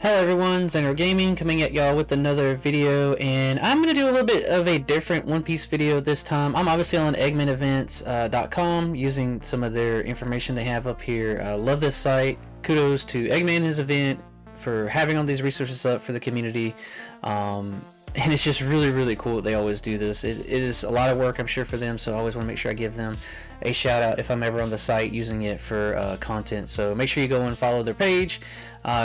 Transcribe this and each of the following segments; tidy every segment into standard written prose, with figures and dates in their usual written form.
Hello everyone, Zeno Gaming coming at y'all with another video, and I'm going to do a little bit of a different One Piece video this time. I'm obviously on eggmanevents.com using some of their information they have up here. Love this site. Kudos to Eggman and his event for having all these resources up for the community. And it's just really cool that they always do this. It is a lot of work, I'm sure, for them, so I always want to make sure I give them a shout out if I'm ever on the site using it for content. So make sure you go and follow their page,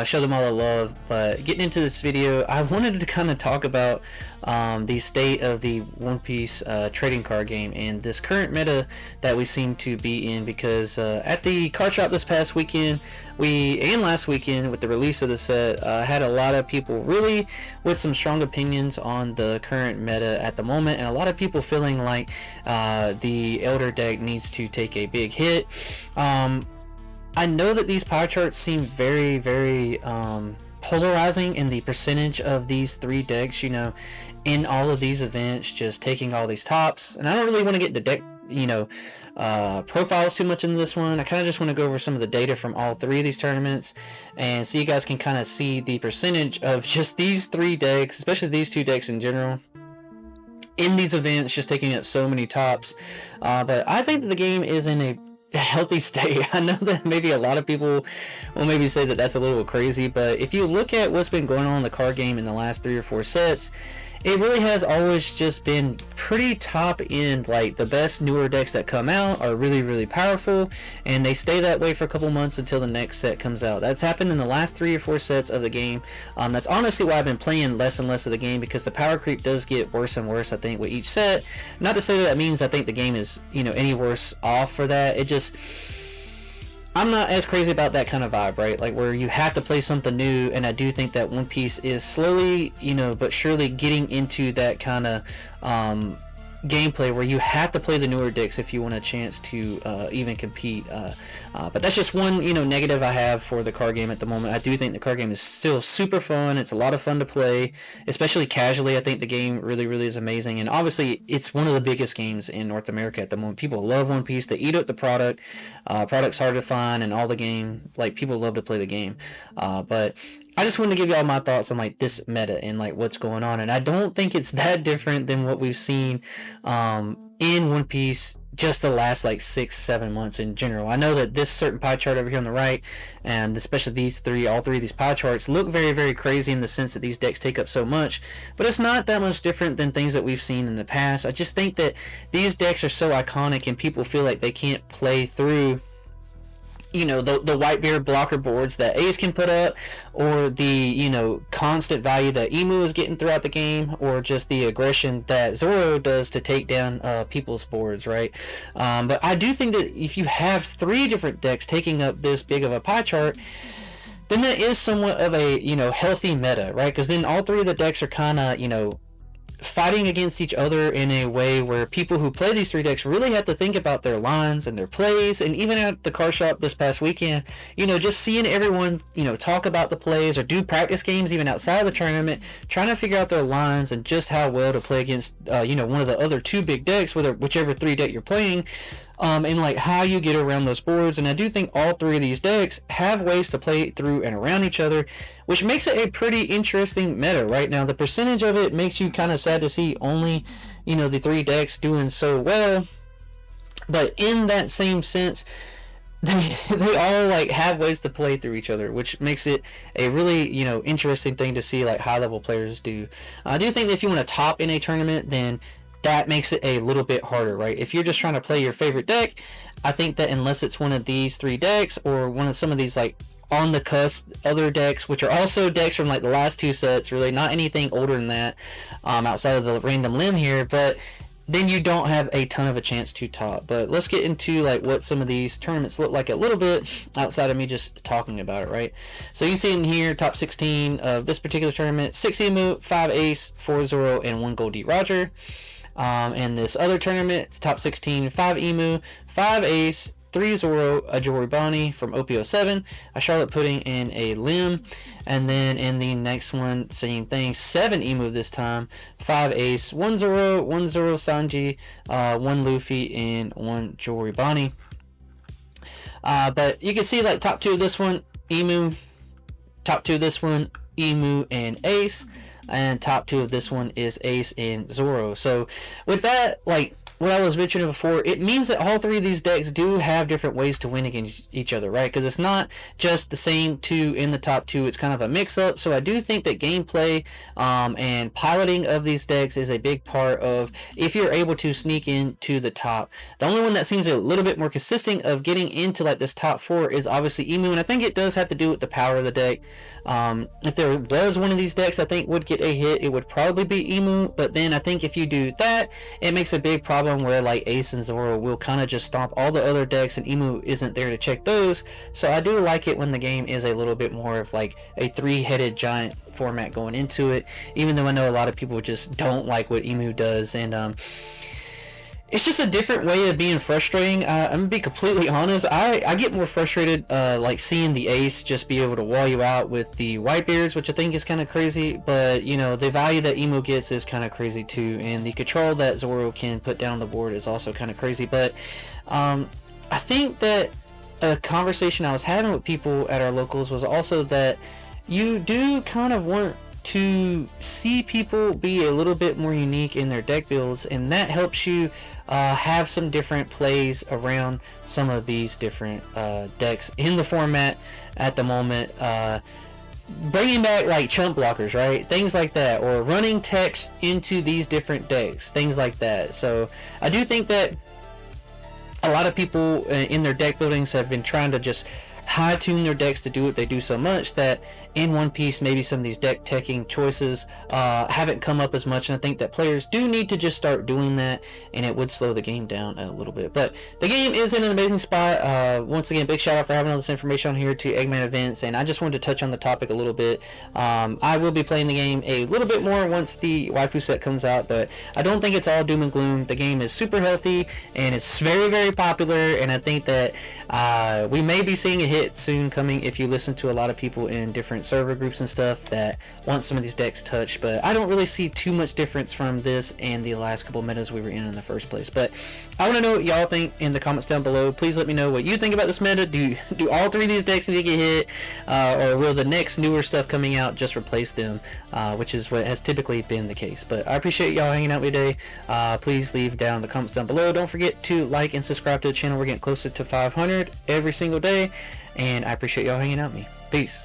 show them all the love. But getting into this video, I wanted to kind of talk about the state of the One Piece trading card game and this current meta that we seem to be in, because at the card shop this past weekend, and last weekend with the release of the set, had a lot of people really with some strong opinions on the current meta at the moment, and a lot of people feeling like the Elder deck needs to take a big hit. I know that these pie charts seem very polarizing in the percentage of these three decks, you know, in all of these events, just taking all these tops. And I don't really want to get the deck, profiles too much into this one. I kind of just want to go over some of the data from all three of these tournaments, and so you guys can kind of see the percentage of just these three decks, especially these two decks in general, in these events, just taking up so many tops. But I think that the game is in a healthy state. I know that maybe a lot of people will maybe say that that's a little crazy, but if you look at what's been going on in the card game in the last 3 or 4 sets, it really has always just been pretty top end. Like, the best newer decks that come out are really powerful, and they stay that way for a couple months until the next set comes out. That's happened in the last 3 or 4 sets of the game. That's honestly why I've been playing less and less of the game, because the power creep does get worse and worse, I think, with each set. Not to say that means I think the game is, any worse off for that. It just, I'm not as crazy about that kind of vibe, right? Like, where you have to play something new, and I do think that One Piece is slowly, but surely getting into that kind of gameplay where you have to play the newer decks if you want a chance to even compete. But that's just one, negative I have for the card game at the moment. I do think the card game is still super fun. It's a lot of fun to play, especially casually. I think the game really is amazing, and obviously it's one of the biggest games in North America at the moment. People love One Piece. They eat up the product. Product's hard to find, and all the game, like, people love to play the game. But I just wanted to give y'all my thoughts on, like, this meta and, like, what's going on, and I don't think it's that different than what we've seen in One Piece just the last, like, 6-7 months in general. I know that this certain pie chart over here on the right, and especially these three, all three of these pie charts, look very crazy in the sense that these decks take up so much, but it's not that much different than things that we've seen in the past. I just think that these decks are so iconic, and people feel like they can't play through the Whitebeard blocker boards that Ace can put up, or the constant value that Emu is getting throughout the game, or just the aggression that Zoro does to take down people's boards, right? But I do think that if you have 3 different decks taking up this big of a pie chart, then that is somewhat of a healthy meta, right? Because then all 3 of the decks are kind of fighting against each other in a way where people who play these 3 decks really have to think about their lines and their plays. And even at the car shop this past weekend, just seeing everyone talk about the plays or do practice games even outside of the tournament, trying to figure out their lines and just how well to play against one of the other 2 big decks, whichever 3 deck you're playing, and like how you get around those boards. And I do think all 3 of these decks have ways to play through and around each other, which makes it a pretty interesting meta right now. The percentage of it makes you kind of sad to see only the 3 decks doing so well, but in that same sense, they all like have ways to play through each other, which makes it a really interesting thing to see, like, high level players do. I do think that if you want to top in a tournament, then that makes it a little bit harder, right? If you're just trying to play your favorite deck, I think that unless it's one of these 3 decks or one of some of these, like, on the cusp other decks, which are also decks from, like, the last 2 sets, really not anything older than that, outside of the random limb here, but then you don't have a ton of a chance to top. But let's get into, like, what some of these tournaments look like a little bit outside of me just talking about it, right? So you can see in here, top 16 of this particular tournament: 6 Emu, 5 Ace, 4 Zoro, and 1 Gold D Roger. And this other tournament, it's top 16, 5 Emu, 5 Ace, 3 Zoro, a Jory Bonnie from OP07, a Charlotte Pudding, and a Limb. And then in the next one, same thing, 7 Emu this time, 5 Ace, 1 Zoro, 1 Zoro Sanji, 1 Luffy, and 1 Jory Bonnie. But you can see, like, top 2 of this one, Emu. Top 2 of this one, Emu, and Ace, and top 2 of this one is Ace and Zoro. So with that, like what I was mentioning before, it means that all 3 of these decks do have different ways to win against each other, right? Because it's not just the same 2 in the top 2, it's kind of a mix-up. So I do think that gameplay and piloting of these decks is a big part of if you're able to sneak into the top. The only one that seems a little bit more consistent of getting into like this top 4 is obviously Emu, and I think it does have to do with the power of the deck. If there was one of these decks I think would get a hit, it would probably be Emu, but then I think if you do that, it makes a big problem where like Ace and Zoro will kind of just stomp all the other decks and Emu isn't there to check those. So I do like it when the game is a little bit more of like a 3-headed giant format going into it, even though I know a lot of people just don't like what Emu does, and it's just a different way of being frustrating. I'm gonna be completely honest, I get more frustrated like seeing the Ace just be able to wall you out with the Whitebeards, which I think is kind of crazy, but you know, the value that Emu gets is kind of crazy too, and the control that Zoro can put down on the board is also kind of crazy. But I think that a conversation I was having with people at our locals was also that you do kind of want to see people be a little bit more unique in their deck builds, and that helps you have some different plays around some of these different decks in the format at the moment. Bringing back like chump blockers, right? Things like that, or running text into these different decks, things like that. So I do think that a lot of people in their deck buildings have been trying to just high tune their decks to do what they do so much that in One Piece maybe some of these deck teching choices haven't come up as much, and I think that players do need to just start doing that, and it would slow the game down a little bit. But the game is in an amazing spot. Once again, big shout out for having all this information on here to Eggman Events, and I just wanted to touch on the topic a little bit. I will be playing the game a little bit more once the waifu set comes out, but I don't think it's all doom and gloom. The game is super healthy and it's very, very popular, and I think that we may be seeing a hit soon coming if you listen to a lot of people in different server groups and stuff that want some of these decks touched. But I don't really see too much difference from this and the last couple metas we were in the first place. But I want to know what y'all think in the comments down below. Please let me know what you think about this meta. Do all 3 of these decks need to get hit, or will the next newer stuff coming out just replace them, which is what has typically been the case. But I appreciate y'all hanging out with me today. Please leave down the comments down below. Don't forget to like and subscribe to the channel. We're getting closer to 500 every single day, and I appreciate y'all hanging out with me. Peace.